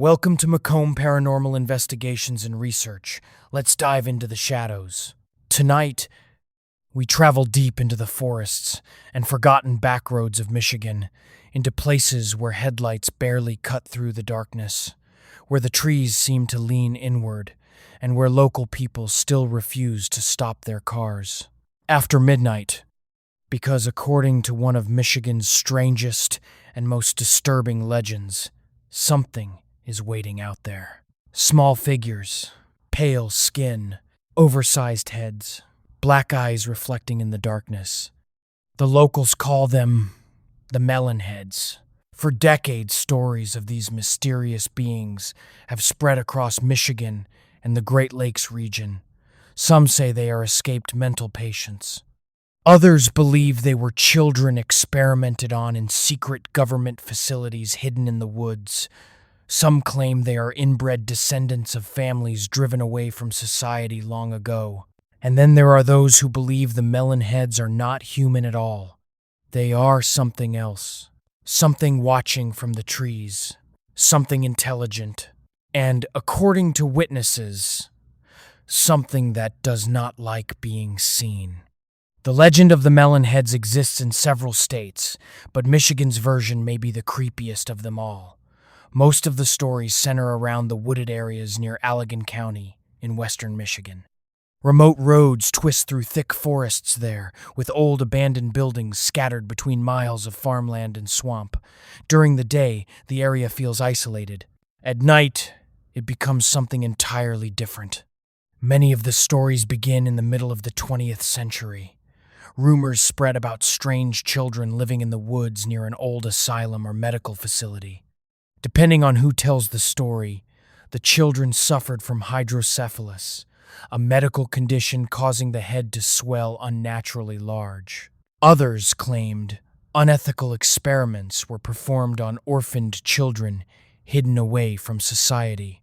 Welcome to Macomb Paranormal Investigations and Research. Let's dive into the shadows. Tonight, we travel deep into the forests and forgotten backroads of Michigan, into places where headlights barely cut through the darkness, where the trees seem to lean inward, and where local people still refuse to stop their cars. After midnight, because according to one of Michigan's strangest and most disturbing legends, something is waiting out there. Small figures, pale skin, oversized heads, black eyes reflecting in the darkness. The locals call them the Melon Heads. For decades, stories of these mysterious beings have spread across Michigan and the Great Lakes region. Some say they are escaped mental patients. Others believe they were children experimented on in secret government facilities hidden in the woods. Some claim they are inbred descendants of families driven away from society long ago. And then there are those who believe the Melon Heads are not human at all. They are something else. Something watching from the trees. Something intelligent. And, according to witnesses, something that does not like being seen. The legend of the Melon Heads exists in several states, but Michigan's version may be the creepiest of them all. Most of the stories center around the wooded areas near Allegan County in western Michigan. Remote roads twist through thick forests there, with old abandoned buildings scattered between miles of farmland and swamp. During the day, the area feels isolated. At night, it becomes something entirely different. Many of the stories begin in the middle of the 20th century. Rumors spread about strange children living in the woods near an old asylum or medical facility. Depending on who tells the story, the children suffered from hydrocephalus, a medical condition causing the head to swell unnaturally large. Others claimed unethical experiments were performed on orphaned children hidden away from society.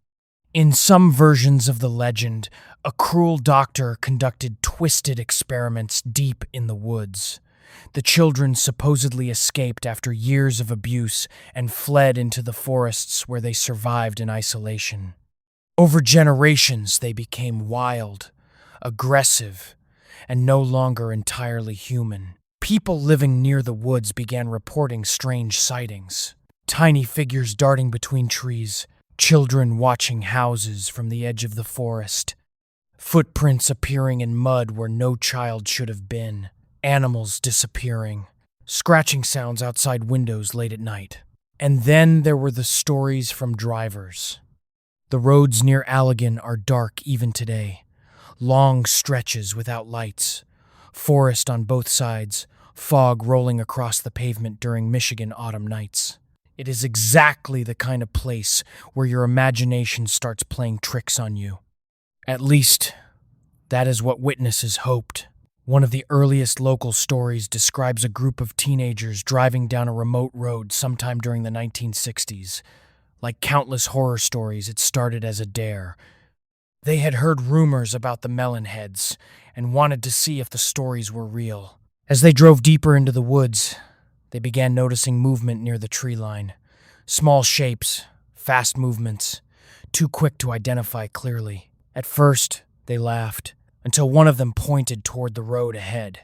In some versions of the legend, a cruel doctor conducted twisted experiments deep in the woods. The children supposedly escaped after years of abuse and fled into the forests where they survived in isolation. Over generations, they became wild, aggressive, and no longer entirely human. People living near the woods began reporting strange sightings. Tiny figures darting between trees, children watching houses from the edge of the forest, footprints appearing in mud where no child should have been. Animals disappearing, scratching sounds outside windows late at night. And then there were the stories from drivers. The roads near Allegan are dark even today. Long stretches without lights, forest on both sides, fog rolling across the pavement during Michigan autumn nights. It is exactly the kind of place where your imagination starts playing tricks on you. At least, that is what witnesses hoped. One of the earliest local stories describes a group of teenagers driving down a remote road sometime during the 1960s. Like countless horror stories, it started as a dare. They had heard rumors about the Melon Heads and wanted to see if the stories were real. As they drove deeper into the woods, they began noticing movement near the tree line. Small shapes, fast movements, too quick to identify clearly. At first, they laughed, until one of them pointed toward the road ahead.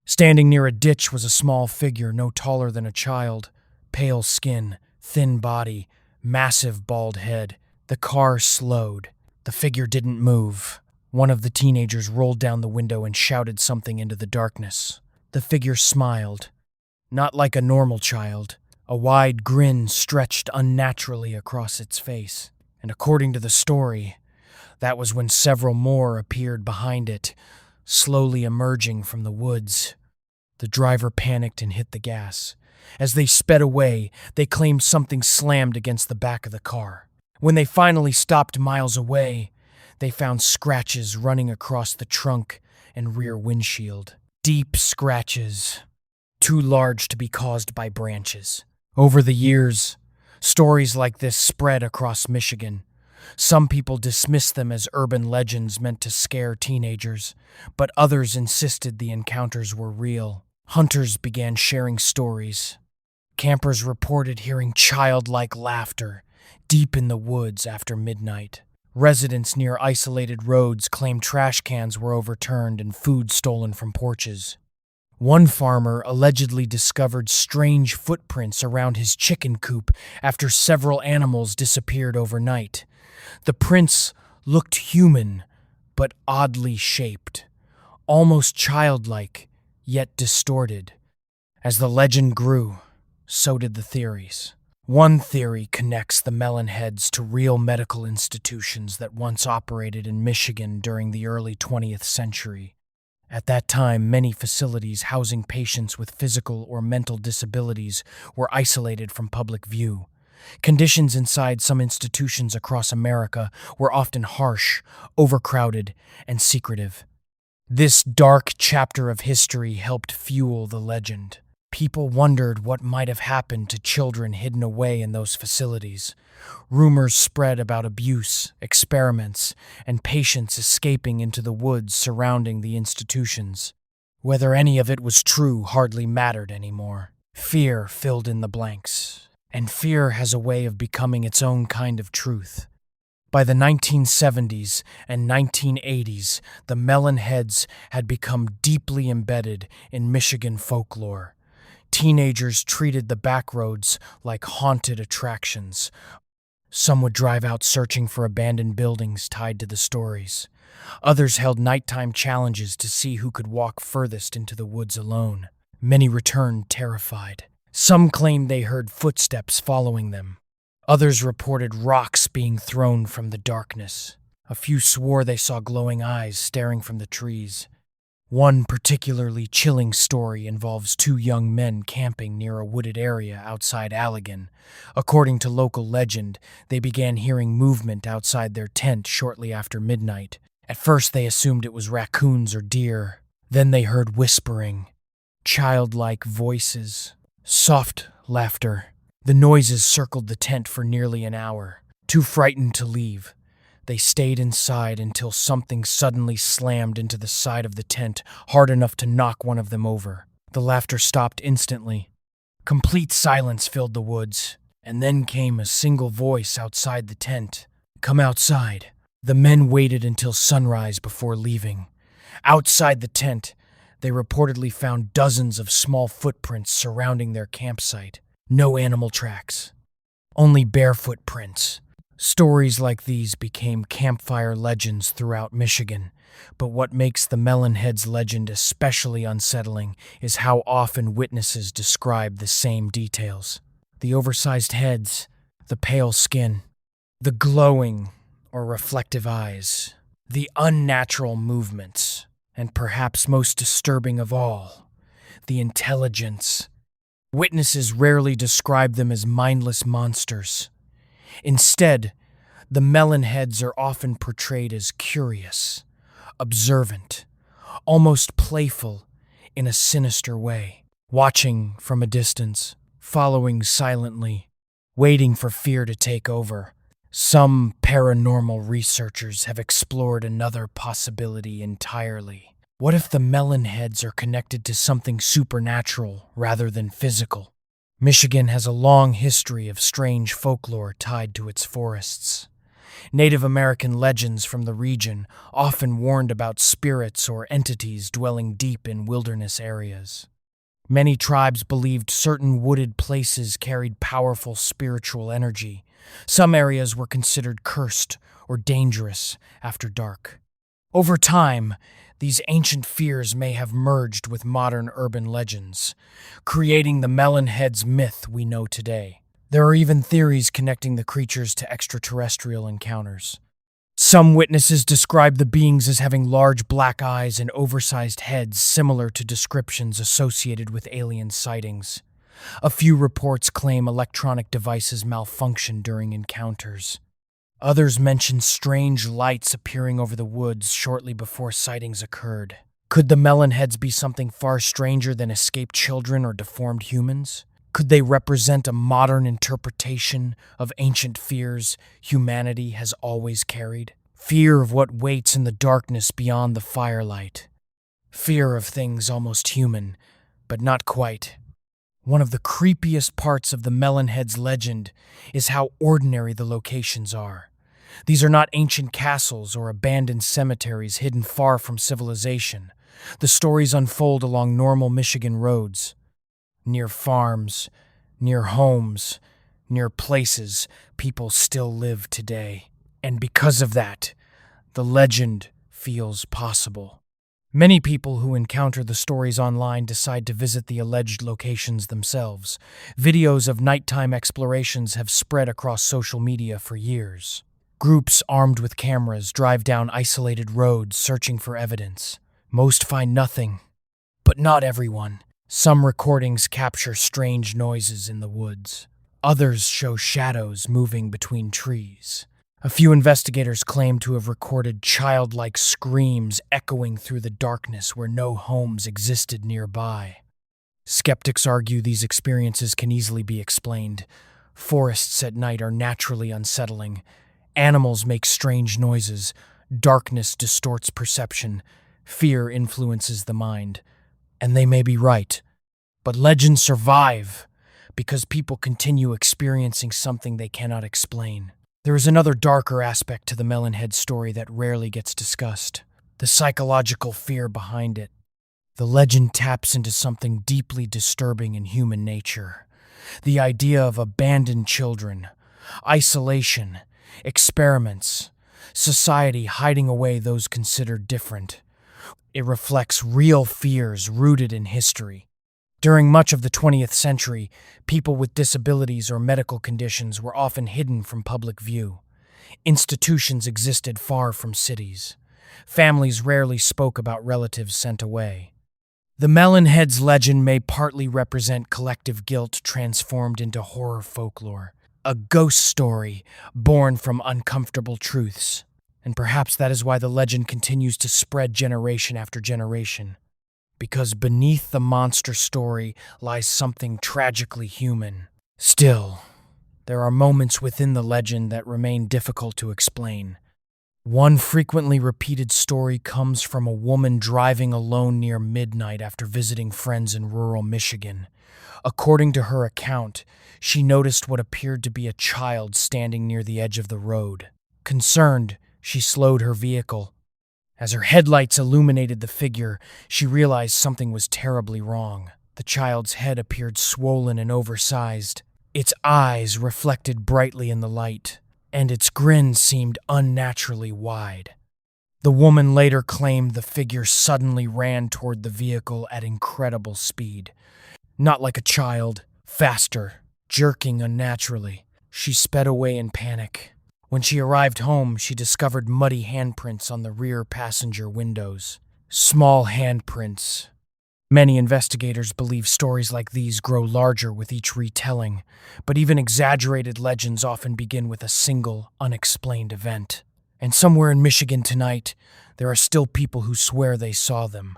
Standing near a ditch was a small figure no taller than a child, pale skin, thin body, massive bald head. The car slowed. The figure didn't move. One of the teenagers rolled down the window and shouted something into the darkness. The figure smiled, not like a normal child. A wide grin stretched unnaturally across its face. And according to the story, that was when several more appeared behind it, slowly emerging from the woods. The driver panicked and hit the gas. As they sped away, they claimed something slammed against the back of the car. When they finally stopped miles away, they found scratches running across the trunk and rear windshield. Deep scratches, too large to be caused by branches. Over the years, stories like this spread across Michigan. Some people dismissed them as urban legends meant to scare teenagers, but others insisted the encounters were real. Hunters began sharing stories. Campers reported hearing childlike laughter deep in the woods after midnight. Residents near isolated roads claimed trash cans were overturned and food stolen from porches. One farmer allegedly discovered strange footprints around his chicken coop after several animals disappeared overnight. The prints looked human, but oddly shaped, almost childlike, yet distorted. As the legend grew, so did the theories. One theory connects the Melon Heads to real medical institutions that once operated in Michigan during the early 20th century. At that time, many facilities housing patients with physical or mental disabilities were isolated from public view. Conditions inside some institutions across America were often harsh, overcrowded, and secretive. This dark chapter of history helped fuel the legend. People wondered what might have happened to children hidden away in those facilities. Rumors spread about abuse, experiments, and patients escaping into the woods surrounding the institutions. Whether any of it was true hardly mattered anymore. Fear filled in the blanks, and fear has a way of becoming its own kind of truth. By the 1970s and 1980s, the Melon Heads had become deeply embedded in Michigan folklore. Teenagers treated the backroads like haunted attractions. Some would drive out searching for abandoned buildings tied to the stories. Others held nighttime challenges to see who could walk furthest into the woods alone. Many returned terrified. Some claimed they heard footsteps following them. Others reported rocks being thrown from the darkness. A few swore they saw glowing eyes staring from the trees. One particularly chilling story involves two young men camping near a wooded area outside Allegan. According to local legend, they began hearing movement outside their tent shortly after midnight. At first they assumed it was raccoons or deer. Then they heard whispering, childlike voices, soft laughter. The noises circled the tent for nearly an hour. Too frightened to leave, they stayed inside until something suddenly slammed into the side of the tent, hard enough to knock one of them over. The laughter stopped instantly. Complete silence filled the woods, and then came a single voice outside the tent. "Come outside." The men waited until sunrise before leaving. Outside the tent, they reportedly found dozens of small footprints surrounding their campsite. No animal tracks, only bare footprints. Stories like these became campfire legends throughout Michigan, but what makes the Melon Heads legend especially unsettling is how often witnesses describe the same details. The oversized heads, the pale skin, the glowing or reflective eyes, the unnatural movements, and perhaps most disturbing of all, the intelligence. Witnesses rarely describe them as mindless monsters. Instead, the Melon Heads are often portrayed as curious, observant, almost playful in a sinister way, watching from a distance, following silently, waiting for fear to take over. Some paranormal researchers have explored another possibility entirely. What if the Melon Heads are connected to something supernatural rather than physical? Michigan has a long history of strange folklore tied to its forests. Native American legends from the region often warned about spirits or entities dwelling deep in wilderness areas. Many tribes believed certain wooded places carried powerful spiritual energy. Some areas were considered cursed or dangerous after dark. Over time, these ancient fears may have merged with modern urban legends, creating the Melon Heads myth we know today. There are even theories connecting the creatures to extraterrestrial encounters. Some witnesses describe the beings as having large black eyes and oversized heads similar to descriptions associated with alien sightings. A few reports claim electronic devices malfunction during encounters. Others mention strange lights appearing over the woods shortly before sightings occurred. Could the Melon Heads be something far stranger than escaped children or deformed humans? Could they represent a modern interpretation of ancient fears humanity has always carried? Fear of what waits in the darkness beyond the firelight. Fear of things almost human, but not quite. One of the creepiest parts of the Melon Heads legend is how ordinary the locations are. These are not ancient castles or abandoned cemeteries hidden far from civilization. The stories unfold along normal Michigan roads, near farms, near homes, near places people still live today. And because of that, the legend feels possible. Many people who encounter the stories online decide to visit the alleged locations themselves. Videos of nighttime explorations have spread across social media for years. Groups armed with cameras drive down isolated roads searching for evidence. Most find nothing, but not everyone. Some recordings capture strange noises in the woods. Others show shadows moving between trees. A few investigators claim to have recorded childlike screams echoing through the darkness where no homes existed nearby. Skeptics argue these experiences can easily be explained. Forests at night are naturally unsettling. Animals make strange noises. Darkness distorts perception. Fear influences the mind. And they may be right. But legends survive because people continue experiencing something they cannot explain. There is another darker aspect to the Melon Heads story that rarely gets discussed: the psychological fear behind it. The legend taps into something deeply disturbing in human nature. The idea of abandoned children, isolation, experiments, society hiding away those considered different. It reflects real fears rooted in history. During much of the 20th century, people with disabilities or medical conditions were often hidden from public view. Institutions existed far from cities. Families rarely spoke about relatives sent away. The Melon Heads legend may partly represent collective guilt transformed into horror folklore, a ghost story born from uncomfortable truths. And perhaps that is why the legend continues to spread generation after generation. Because beneath the monster story lies something tragically human. Still, there are moments within the legend that remain difficult to explain. One frequently repeated story comes from a woman driving alone near midnight after visiting friends in rural Michigan. According to her account, she noticed what appeared to be a child standing near the edge of the road. Concerned, she slowed her vehicle. As her headlights illuminated the figure, she realized something was terribly wrong. The child's head appeared swollen and oversized. Its eyes reflected brightly in the light, and its grin seemed unnaturally wide. The woman later claimed the figure suddenly ran toward the vehicle at incredible speed. Not like a child, faster, jerking unnaturally. She sped away in panic. When she arrived home, she discovered muddy handprints on the rear passenger windows. Small handprints. Many investigators believe stories like these grow larger with each retelling, but even exaggerated legends often begin with a single, unexplained event. And somewhere in Michigan tonight, there are still people who swear they saw them.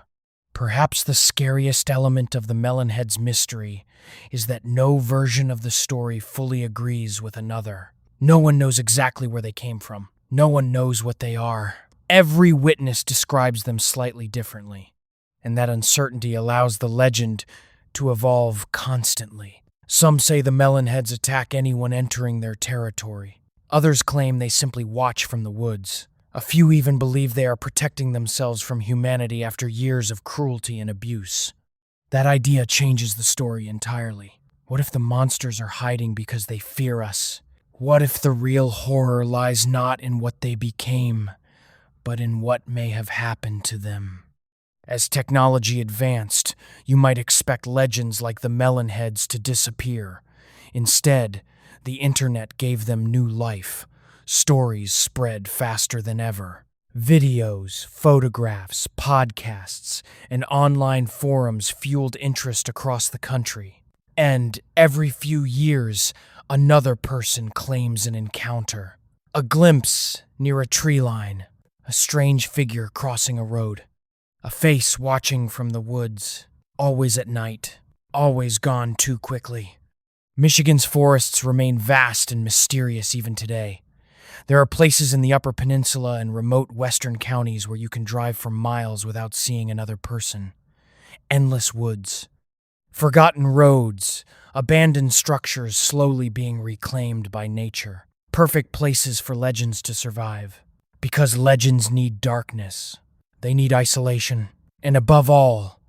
Perhaps the scariest element of the Melon Heads mystery is that no version of the story fully agrees with another. No one knows exactly where they came from. No one knows what they are. Every witness describes them slightly differently, and that uncertainty allows the legend to evolve constantly. Some say the Melon Heads attack anyone entering their territory. Others claim they simply watch from the woods. A few even believe they are protecting themselves from humanity after years of cruelty and abuse. That idea changes the story entirely. What if the monsters are hiding because they fear us? What if the real horror lies not in what they became, but in what may have happened to them? As technology advanced, you might expect legends like the Melon Heads to disappear. Instead, the internet gave them new life. Stories spread faster than ever. Videos, photographs, podcasts, and online forums fueled interest across the country. And every few years, another person claims an encounter. A glimpse near a tree line, a strange figure crossing a road, a face watching from the woods, always at night, always gone too quickly. Michigan's forests remain vast and mysterious even today. There are places in the Upper Peninsula and remote western counties where you can drive for miles without seeing another person. Endless woods, Forgotten roads, abandoned structures slowly being reclaimed by nature. Perfect places for legends to survive. Because legends need darkness. They need isolation. And above all,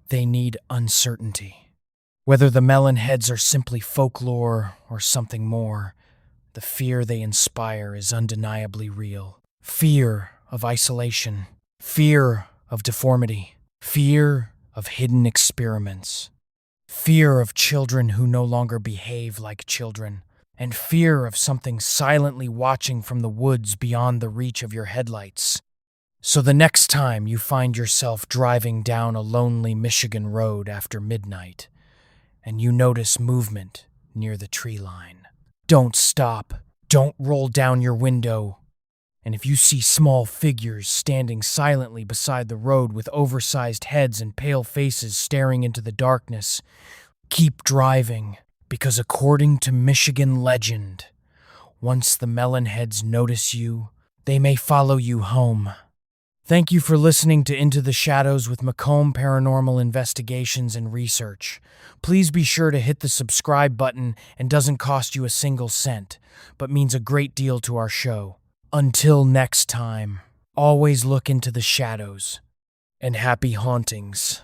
they need uncertainty. Whether the Melon Heads are simply folklore or something more, the fear they inspire is undeniably real. Fear of isolation. Fear of deformity. Fear of hidden experiments. Fear of children who no longer behave like children. And fear of something silently watching from the woods beyond the reach of your headlights. So the next time you find yourself driving down a lonely Michigan road after midnight, and you notice movement near the tree line, don't stop. Don't roll down your window. And if you see small figures standing silently beside the road with oversized heads and pale faces staring into the darkness, keep driving, because according to Michigan legend, once the Melon Heads notice you, they may follow you home. Thank you for listening to Into the Shadows with Macomb Paranormal Investigations and Research. Please be sure to hit the subscribe button, and doesn't cost you a single cent, but means a great deal to our show. Until next time, always look into the shadows, and happy hauntings.